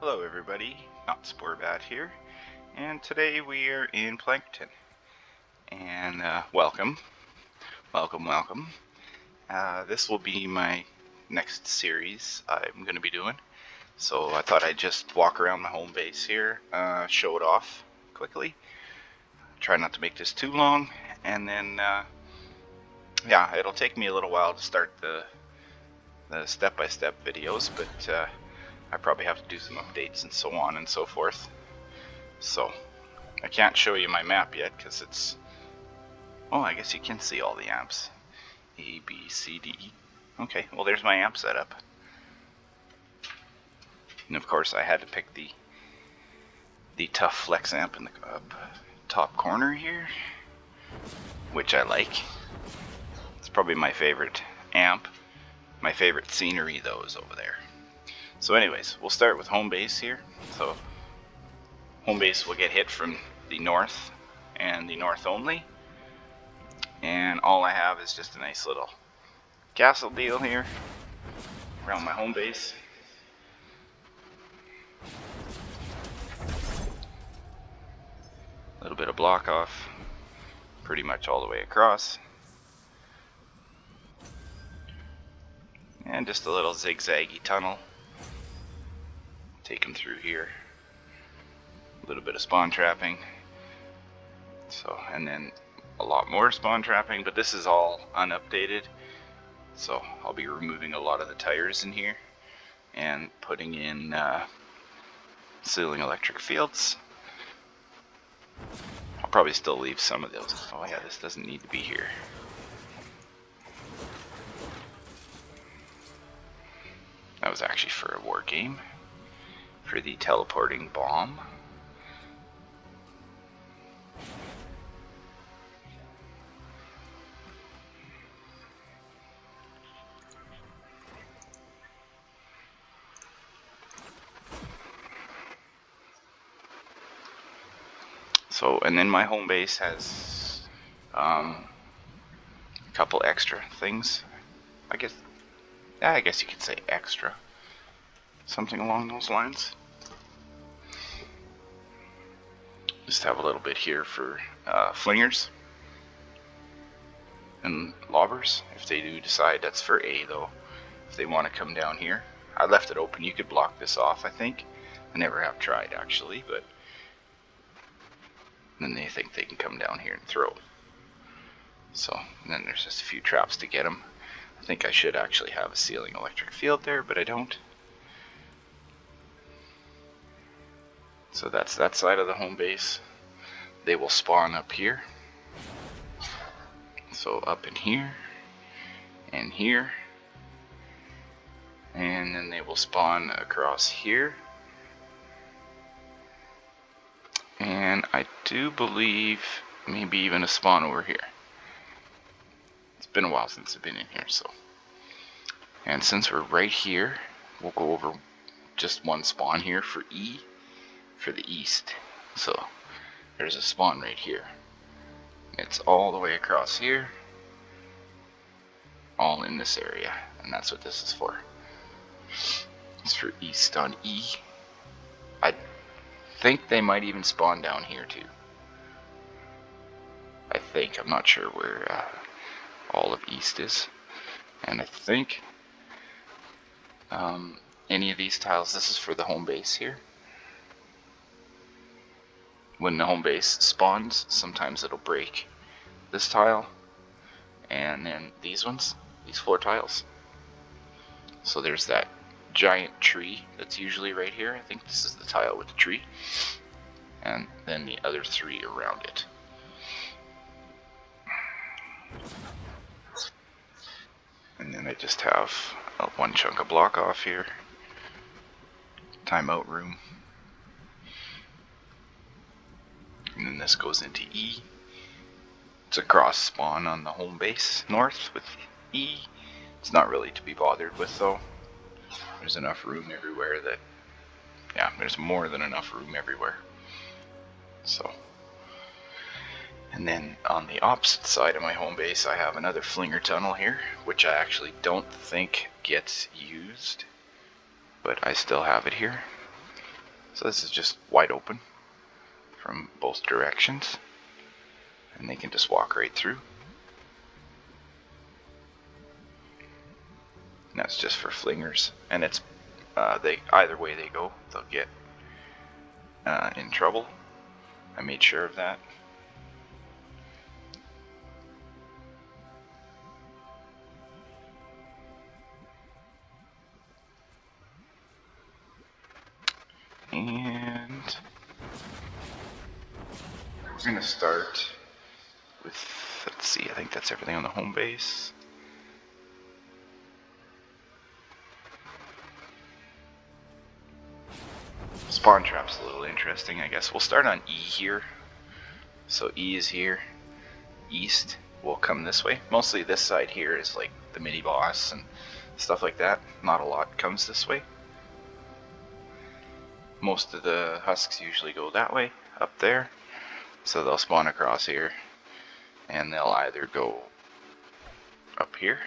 Hello everybody, Not Sporebat here, and today we are in Plankerton. And welcome. This will be my next series I'm going to be doing. So I thought I'd just walk around my home base here, show it off quickly. Try not to make this too long, and then yeah, it'll take me a little while to start the step-by-step videos, but I probably have to do some updates and so on and so forth. So I can't show you my map yet because it's, oh, I guess you can see all the amps. A, B, C, D, E. Okay, well there's my amp setup. And of course I had to pick the tough flex amp in the top corner here, which I like. It's probably my favorite amp. My favorite scenery though is over there. So anyways, we'll start with home base here. So home base will get hit from the north and the north only. And all I have is just a nice little castle deal here around my home base. A little bit of block off pretty much all the way across. And just a little zigzaggy tunnel. Take them through here. A little bit of spawn trapping. So, and then a lot more spawn trapping, but this is all unupdated. So I'll be removing a lot of the tires in here and putting in ceiling electric fields. I'll probably still leave some of those. Oh yeah, this doesn't need to be here. That was actually for a war game, for the teleporting bomb. So, and then my home base has a couple extra things. I guess you could say extra. Something along those lines. Just have a little bit here for flingers and lobbers, if they do decide. That's for A though, if they want to come down here. I left it open. You could block this off, I think. I never have tried actually, but then they think they can come down here and throw. So, and then there's just a few traps to get them. I think I should actually have a ceiling electric field there, but I don't. So that's that side of the home base. They will spawn up here. So up in here, and here. And then they will spawn across here. And I do believe maybe even a spawn over here. It's been a while since I've been in here, so. And since we're right here, we'll go over just one spawn here for E, for the east. So there's a spawn right here. It's all the way across here, all in this area, and that's what this is for. It's for east on E. I think they might even spawn down here too. I think, I'm not sure where all of east is. And I think any of these tiles, this is for the home base here. When the home base spawns, sometimes it'll break this tile and then these ones, these 4 tiles. So there's that giant tree that's usually right here. I think this is the tile with the tree, and then the other 3 around it. And then I just have one chunk of block off here. Timeout room. And then this goes into E. It's a cross spawn on the home base north with E. It's not really to be bothered with though. There's enough room everywhere that, yeah, there's more than enough room everywhere. So, and then on the opposite side of my home base, I have another flinger tunnel here, which I actually don't think gets used, but I still have it here. So this is just wide open from both directions, and they can just walk right through. And that's just for flingers, and it's they either way they go, they'll get in trouble. I made sure of that. And we're gonna start with, let's see, I think that's everything on the home base. Spawn trap's a little interesting, I guess. We'll start on E here. So E is here. East will come this way. Mostly this side here is like the mini boss and stuff like that. Not a lot comes this way. Most of the husks usually go that way, up there. So they'll spawn across here, and they'll either go up here,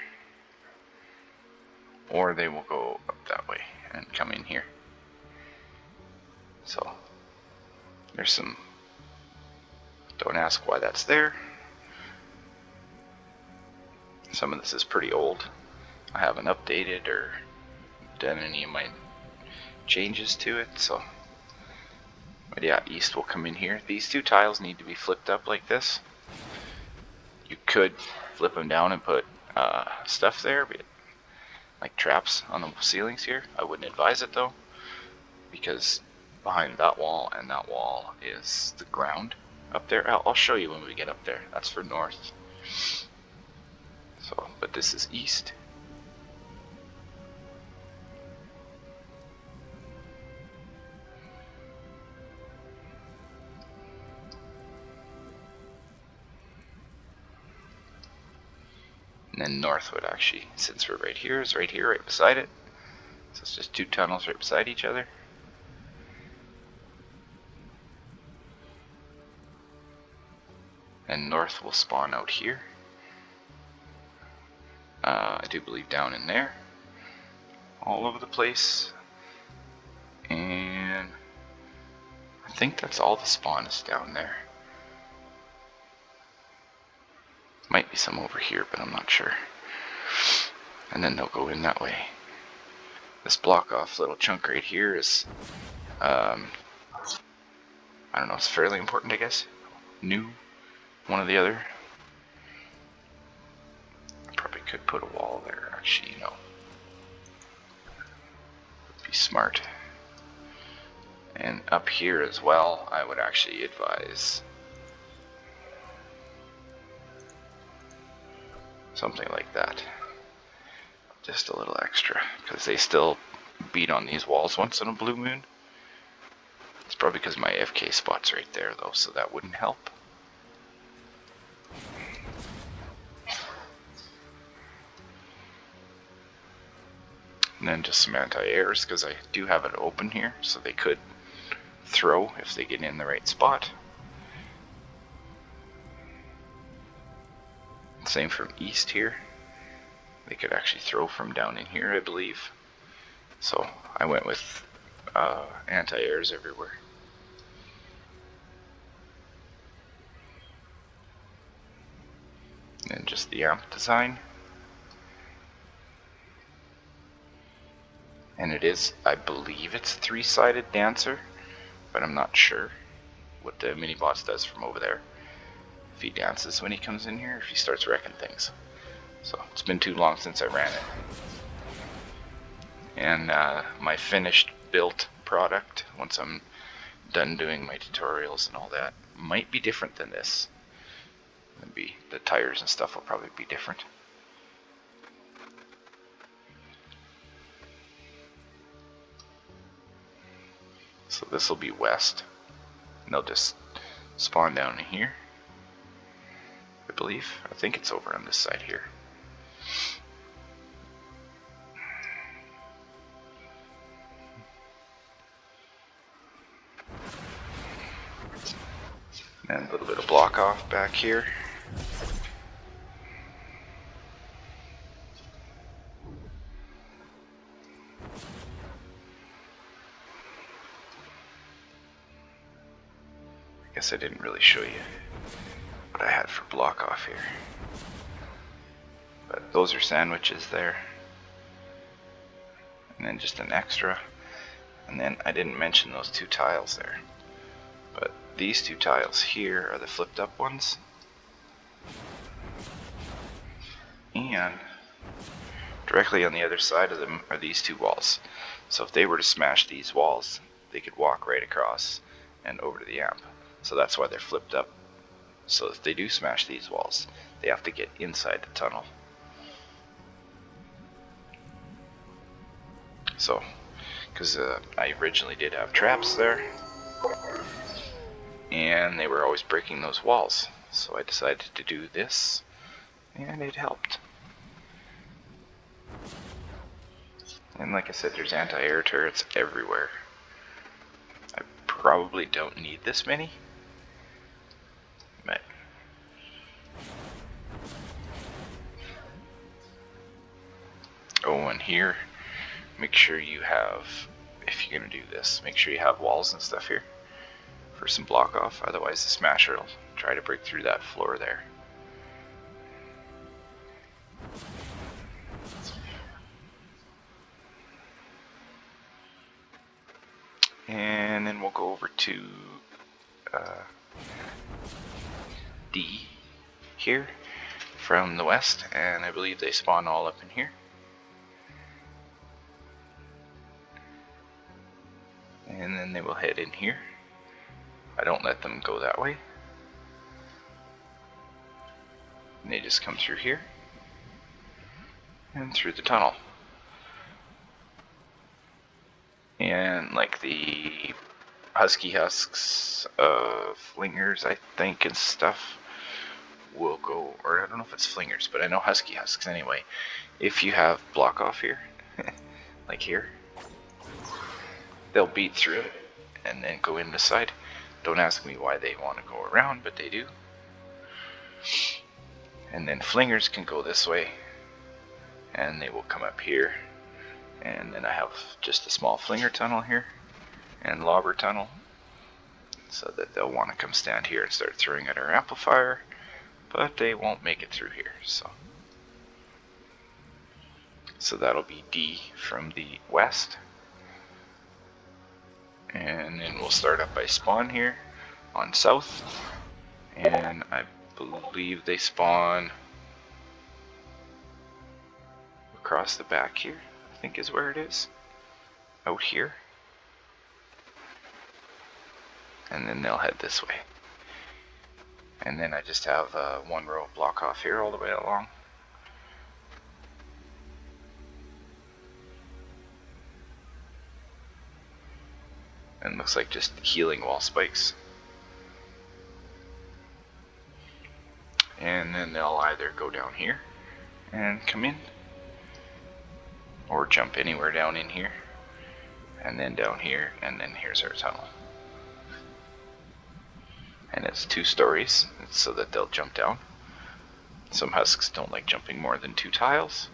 or they will go up that way and come in here. So there's some, don't ask why that's there. Some of this is pretty old. I haven't updated or done any of my changes to it, so. But yeah, east will come in here. These two tiles need to be flipped up like this. You could flip them down and put stuff there, but like traps on the ceilings here. I wouldn't advise it though, because behind that wall and that wall is the ground up there. I'll show you when we get up there. That's for north. So, but this is east. And then north would actually, since we're right here, is right here, right beside it. So it's just two tunnels right beside each other. And north will spawn out here. I do believe down in there. All over the place. And I think that's all the spawn is down there. Might be some over here, but I'm not sure. And then they'll go in that way. This block off little chunk right here is, I don't know, it's fairly important, I guess. New, one or the other. I probably could put a wall there, actually, you know. Would be smart. And up here as well, I would actually advise something like that. Just a little extra, because they still beat on these walls once in a blue moon. It's probably because my AFK spot's right there though, so that wouldn't help. And then just some anti-airs, because I do have it open here, so they could throw if they get in the right spot. Same from east here. They could actually throw from down in here, I believe. So I went with anti-airs everywhere. And just the amp design. And it is, I believe it's a three-sided dancer, but I'm not sure what the mini boss does from over there. If he dances when he comes in here, if he starts wrecking things. So it's been too long since I ran it. And my finished built product, once I'm done doing my tutorials and all that, might be different than this. Maybe the tires and stuff will probably be different. So this will be west, and they'll just spawn down in here, I believe. I think it's over on this side here. And a little bit of block off back here. Guess I didn't really show you what I had for block off here. But those are sandwiches there. And then just an extra. And then I didn't mention those 2 tiles there. But these 2 tiles here are the flipped up ones. And directly on the other side of them are these 2 walls. So if they were to smash these walls, they could walk right across and over to the amp. So that's why they're flipped up. So if they do smash these walls, they have to get inside the tunnel. So, because I originally did have traps there, and they were always breaking those walls. So I decided to do this, and it helped. And like I said, there's anti-air turrets everywhere. I probably don't need this many, but oh, and here, make sure you have, if you're gonna do this, make sure you have walls and stuff here for some block off, otherwise the smasher will try to break through that floor there. And then we'll go over to D here from the west, and I believe they spawn all up in here. And then they will head in here. I don't let them go that way. And they just come through here and through the tunnel. And like the husky husks of flingers, I think, and stuff will go, or I don't know if it's flingers, but I know husky husks anyway. If you have block off here, like here, they'll beat through it and then go in the side. Don't ask me why they want to go around, but they do. And then flingers can go this way, and they will come up here. And then I have just a small flinger tunnel here and lobber tunnel, so that they'll want to come stand here and start throwing at our amplifier, but they won't make it through here. So that'll be D from the west. And then we'll start up by spawn here on south, and I believe they spawn across the back here, I think is where it is, out here, and then they'll head this way. And then I just have 1 row of block off here all the way along. And looks like just healing wall spikes. And then they'll either go down here and come in, or jump anywhere down in here, and then down here, and then here's our tunnel. And it's 2 stories, so that they'll jump down. Some husks don't like jumping more than 2 tiles,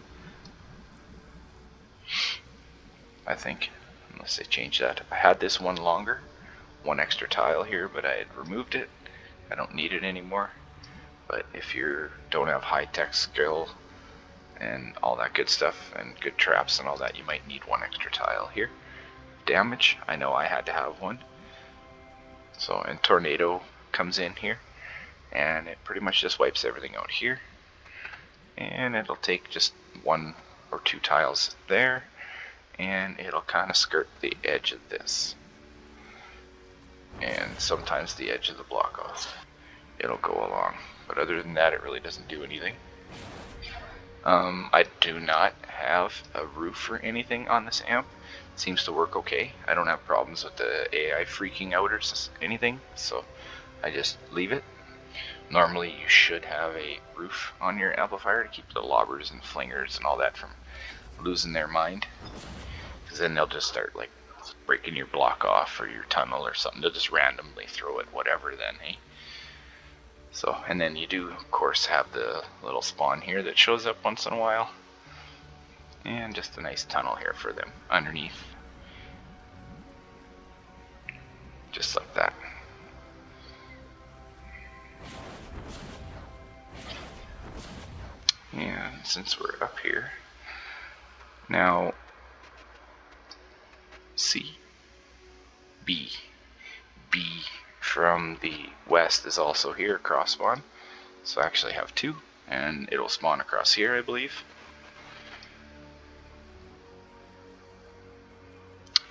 I think, unless they change that. I had this one longer, 1 extra tile here, but I had removed it. I don't need it anymore. But if you don't have high-tech skill and all that good stuff, and good traps and all that, you might need 1 extra tile here. Damage, I know I had to have 1. So, and tornado comes in here, and it pretty much just wipes everything out here. And it'll take just 1 or 2 tiles there, and it'll kind of skirt the edge of this. And sometimes the edge of the block off. It'll go along. But other than that, it really doesn't do anything. I do not have a roof or anything on this amp. It seems to work okay. I don't have problems with the AI freaking out or anything, so I just leave it. Normally you should have a roof on your amplifier to keep the lobbers and flingers and all that from losing their mind. Because then they'll just start like breaking your block off or your tunnel or something. They'll just randomly throw it whatever then, hey? So, and then you do, of course, have the little spawn here that shows up once in a while. And just a nice tunnel here for them underneath. Just like that. since we're up here, now C, B. B from the west is also here, cross spawn. So I actually have 2, and it'll spawn across here, I believe.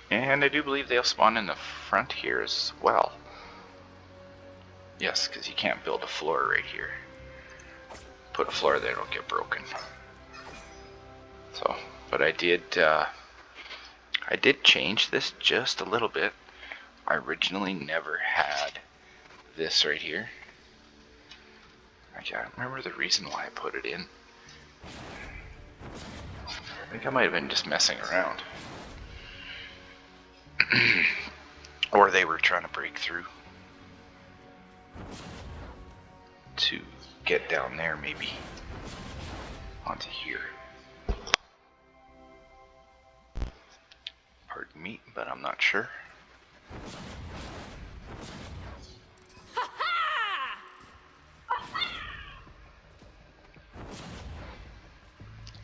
And I do believe they'll spawn in the front here as well. Yes, because you can't build a floor right here. Put a floor there, it'll get broken. So, but I did change this just a little bit. I originally never had this right here. I can't remember the reason why I put it in. I think I might have been just messing around. Or they were trying to break through to get down there, maybe onto here. Pardon me, but I'm not sure.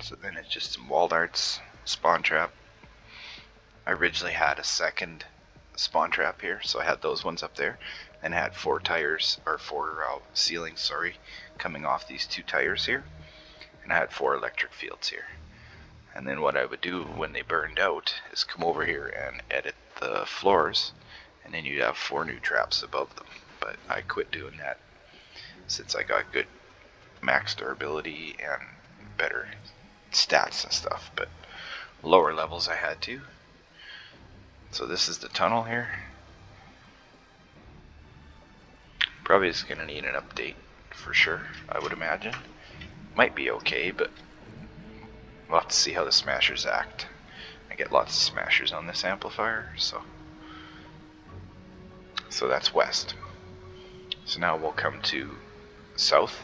So then it's just some wall darts, spawn trap. I originally had a second spawn trap here, so I had those ones up there, and I had 4 tires, or 4 ceilings, sorry, coming off these 2 tires here, and I had 4 electric fields here. And then what I would do when they burned out is come over here and edit the floors, and then you'd have 4 new traps above them. But I quit doing that since I got good max durability and better stats and stuff, but lower levels I had to. So this is the tunnel here. Probably is going to need an update for sure, I would imagine. Might be okay, but we'll have to see how the smashers act. I get lots of smashers on this amplifier, so that's west. So now we'll come to south.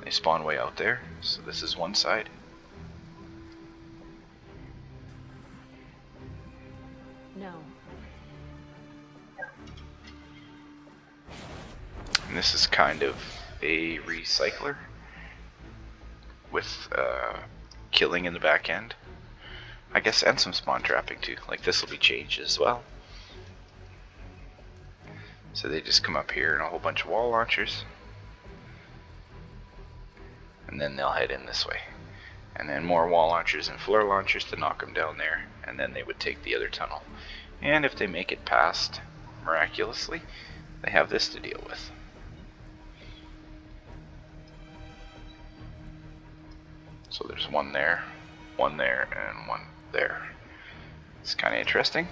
They spawn way out there, so this is one side. No. And this is kind of a recycler with killing in the back end, I guess, and some spawn trapping too. Like this will be changed as well. So they just come up here and a whole bunch of wall launchers, and then they'll head in this way, and then more wall launchers and floor launchers to knock them down there, and then they would take the other tunnel. And if they make it past miraculously, they have this to deal with. So there's one there, and one there. It's kind of interesting.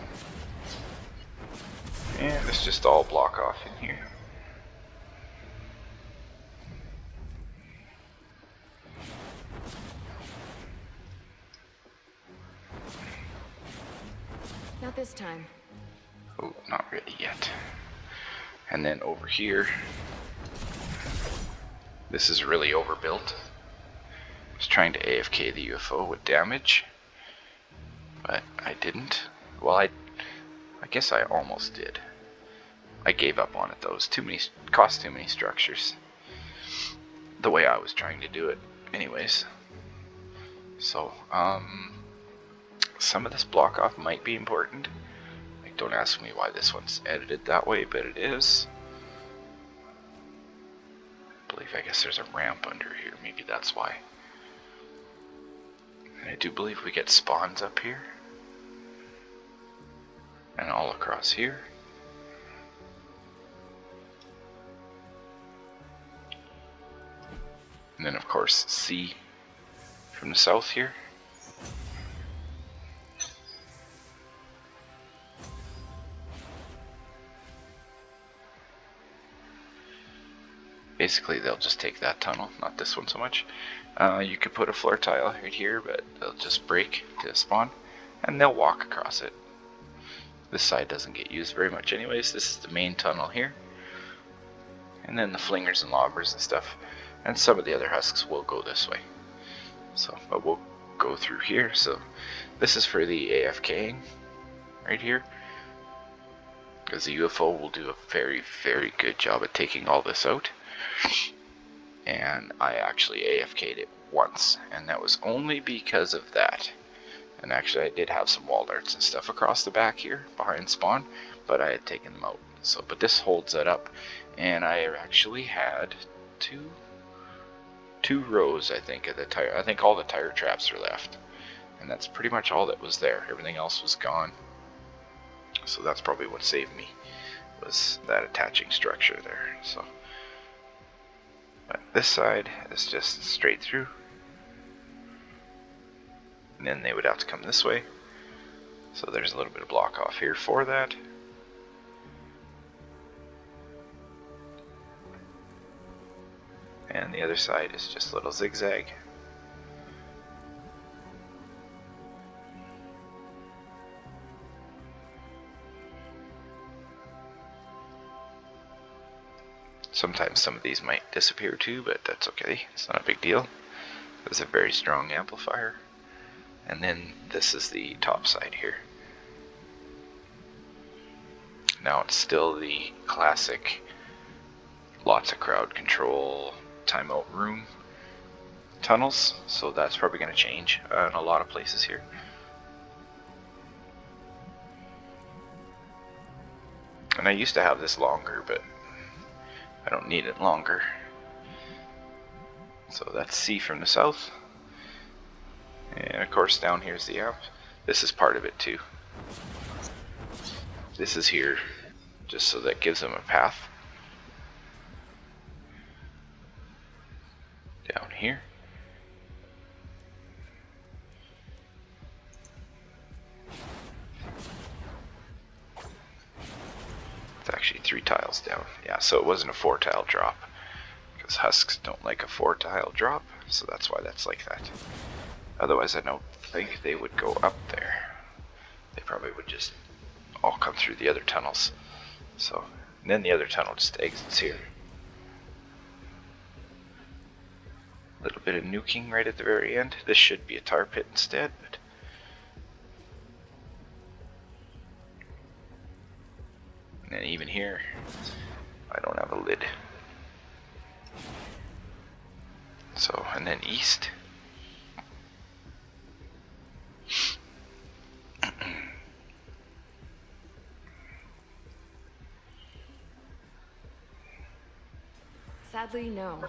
And it's just all block off in here. Not this time. Oh, not ready yet. And then over here, this is really overbuilt. I was trying to AFK the UFO with damage, but I didn't. Well, I guess I almost did. I gave up on it though. It was cost too many structures. The way I was trying to do it, anyways. So, some of this block off might be important. Like, don't ask me why this one's edited that way, but it is. I guess there's a ramp under here. Maybe that's why. And I do believe we get spawns up here. And all across here. And then of course C from the south here. Basically they'll just take that tunnel, not this one so much. You could put a floor tile right here, but they'll just break to spawn, and they'll walk across it. This side doesn't get used very much anyways. This is the main tunnel here. And then the flingers and lobbers and stuff. And some of the other husks will go this way. So, but we'll go through here. So this is for the AFKing right here. Because the UFO will do a very, very good job at taking all this out. And I actually AFK'd it once, and that was only because of that. And actually I did have some wall darts and stuff across the back here behind spawn, but I had taken them out. So, but this holds it up, and I actually had two rows, I think, of the tire. I think all the tire traps are left, and that's pretty much all that was there. Everything else was gone. So that's probably what saved me, was that attaching structure there. So, but this side is just straight through, and then they would have to come this way. So there's a little bit of block off here for that. And the other side is just a little zigzag. Sometimes some of these might disappear too, but that's okay. It's not a big deal. It's a very strong amplifier. And then this is the top side here. Now it's still the classic, lots of crowd control, timeout room tunnels, so that's probably going to change in a lot of places here. And I used to have this longer, but I don't need it longer. So that's C from the south. And of course down here's the amp. This is part of it too. This is here just so that gives them a path. Down here. It's actually 3 tiles down. Yeah, so it wasn't a 4 tile drop, because husks don't like a 4 tile drop, so that's why that's like that. Otherwise I don't think they would go up there. They probably would just all come through the other tunnels. So, and then the other tunnel just exits here. A little bit of nuking right at the very end. This should be a tar pit instead, but and then even here, I don't have a lid. So, and then east. Sadly, no.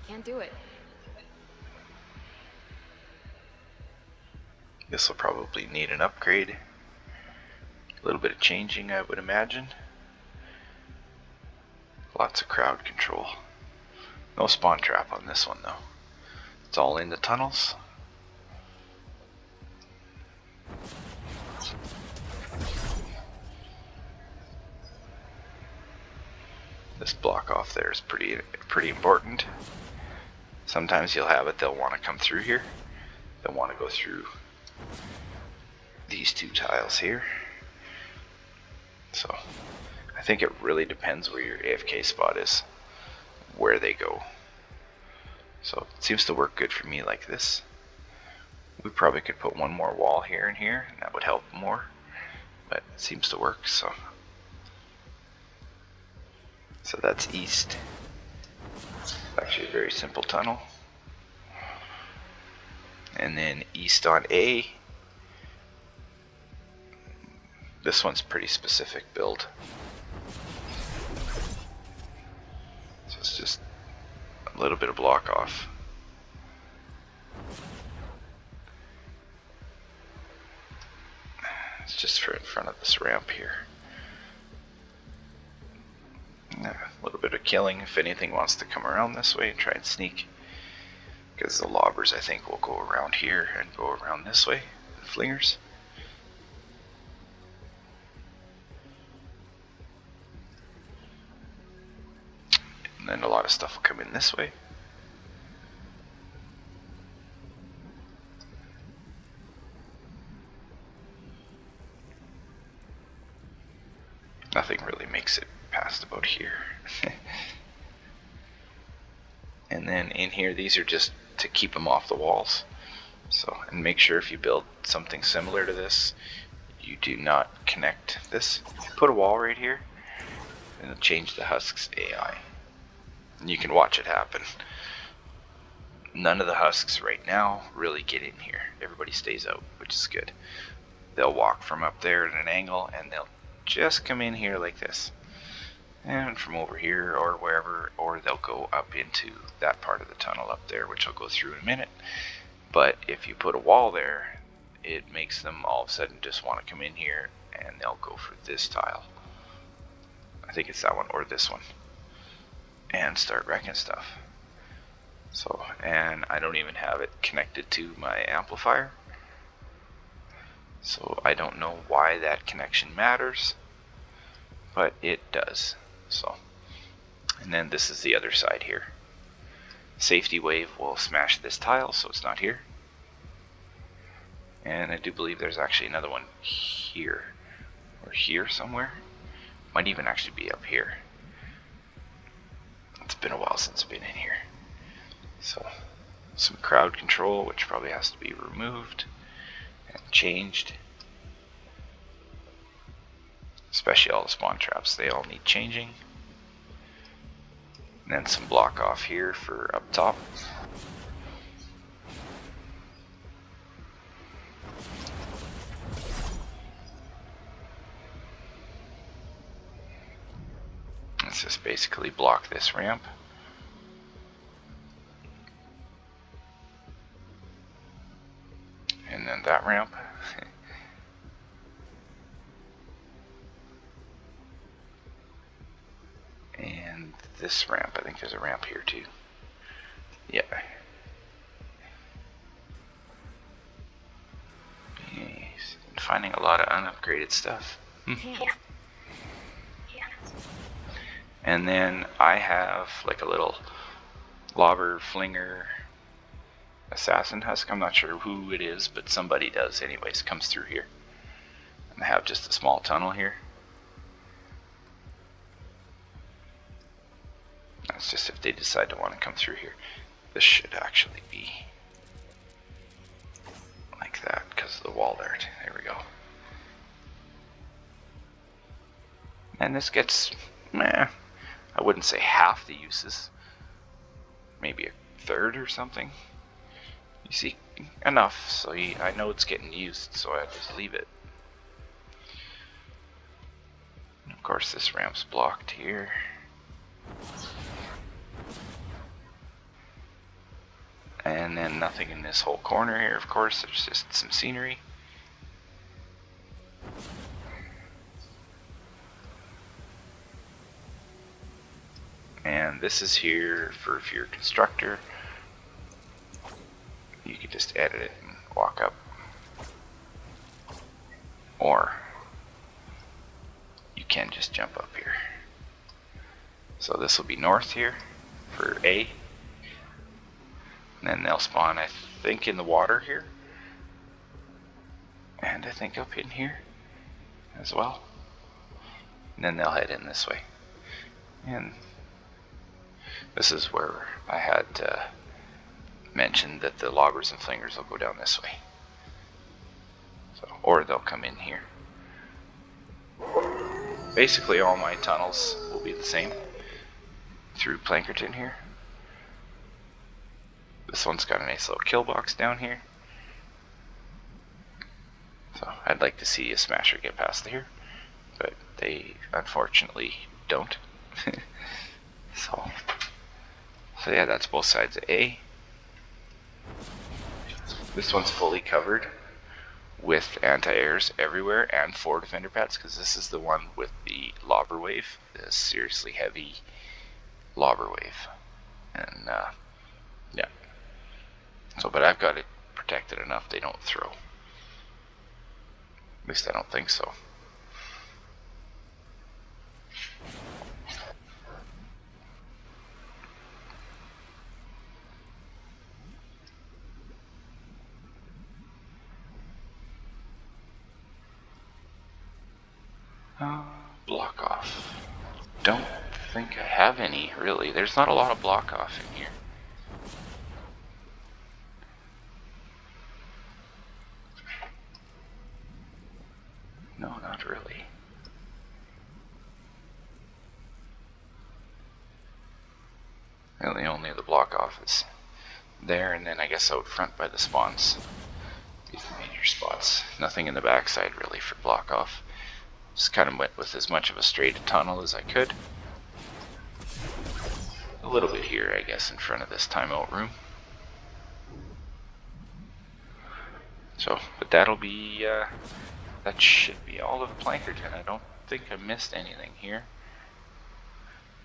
Can't do it. This will probably need an upgrade. A little bit of changing, I would imagine. Lots of crowd control. No spawn trap on this one though. It's all in the tunnels. This block off there is pretty important. Sometimes you'll have it, they'll want to come through here. They'll want to go through these 2 tiles here. So I think it really depends where your AFK spot is, where they go. So it seems to work good for me like this. We probably could put one more wall here and here, and that would help more. But it seems to work, so that's east. It's actually a very simple tunnel. And then east on A. This one's pretty specific build. So it's just a little bit of block off. It's just for in front of this ramp here. A little bit of killing if anything wants to come around this way and try and sneak. Because the lobbers, I think, will go around here and go around this way. The flingers. And then a lot of stuff will come in this way. Nothing really makes it past about here. And then in here, these are just to keep them off the walls. So, and make sure if you build something similar to this, you do not connect this. Put a wall right here, and it'll change the husk's AI. And you can watch it happen. none of the husks right now really get in here. Everybody stays out, which is good. They'll walk from up there at an angle, and they'll just come in here like this. And from over here or wherever, or they'll go up into that part of the tunnel up there, which I'll go through in a minute. But if you put a wall there, it makes them all of a sudden just want to come in here, and they'll go for this tile. I think it's that one or this one, and start wrecking stuff. So, and I don't even have it connected to my amplifier, so I don't know why that connection matters, but it does. So, and then this is the other side here. Safety wave will smash this tile, so it's not here. And I do believe there's actually another one here, or here somewhere. Might even actually be up here. It's been a while since I've been in here. So, some crowd control, which probably has to be removed and changed. Especially all the spawn traps, they all need changing. And then some block off here for up top. Let's just basically block this ramp. And then that ramp. And this ramp, I think there's a ramp here too. Yeah. Yes. Finding a lot of unupgraded stuff. And then I have like a little lobber flinger assassin husk. I'm not sure who it is, but somebody does anyways, comes through here. And I have just a small tunnel here. That's just if they decide to want to come through here. This should actually be like that because of the wall there. There we go. And this gets, I wouldn't say half the uses. Maybe a third or something. You see, enough, so I know it's getting used, so I just leave it. And of course this ramp's blocked here. And then nothing in this whole corner here, of course, there's just some scenery. And this is here for if you're a constructor. You can just edit it and walk up. Or you can just jump up here. So this will be north here for A. And then they'll spawn, I think, in the water here. And I think up in here as well. And then they'll head in this way. And this is where I had mentioned that the lobbers and flingers will go down this way. So, or they'll come in here. Basically all my tunnels will be the same through Plankerton here. This one's got a nice little kill box down here. So I'd like to see a smasher get past here, but they unfortunately don't. So yeah, that's both sides of A. This one's fully covered with anti-airs everywhere and 4 defender pads, because this is the one with the lobber wave, the seriously heavy lobber wave. And yeah. So, but I've got it protected enough they don't throw. At least I don't think so. Block off. Don't think I have any, really. There's not a lot of block off in here. No, not really. Really, only the block off is there, and then I guess out front by the spawns. These major spots. Nothing in the backside really for block off. Just kind of went with as much of a straight tunnel as I could. A little bit here, I guess, in front of this timeout room. So, but that'll be, that should be all of Plankerton. I don't think I missed anything here.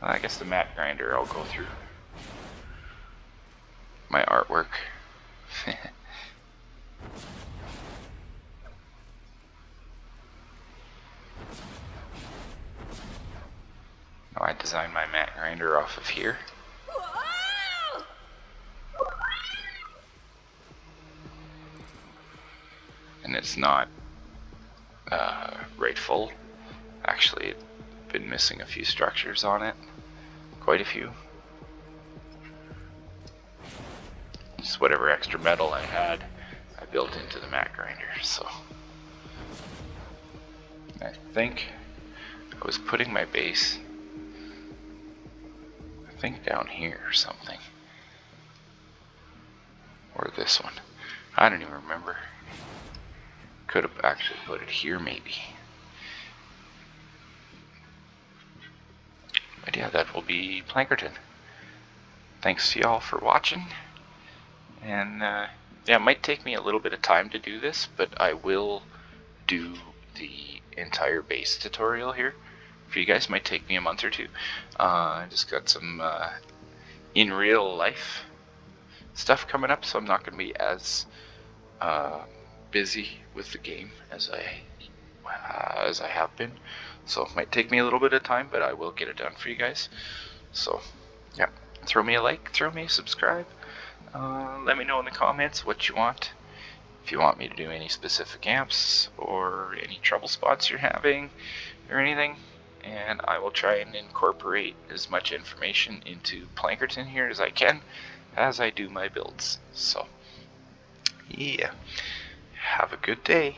I guess the mat grinder I'll go through. My artwork. I designed my mat grinder off of here. And it's not right full. Actually, it's been missing a few structures on it. Quite a few. Just whatever extra metal I had, I built into the mat grinder. So I think I was putting my base, I think down here or something. Or this one. I don't even remember. Could have actually put it here maybe. But yeah, that will be Plankerton. Thanks to y'all for watching. And yeah, it might take me a little bit of time to do this, but I will do the entire base tutorial here for you guys. Might take me a month or two. I just got some in real life stuff coming up, so I'm not going to be as busy with the game as I have been. So it might take me a little bit of time, but I will get it done for you guys. So yeah, throw me a like, throw me a subscribe. Let me know in the comments what you want. If you want me to do any specific amps or any trouble spots you're having or anything, and I will try and incorporate as much information into Plankerton here as I can as I do my builds. So yeah, have a good day.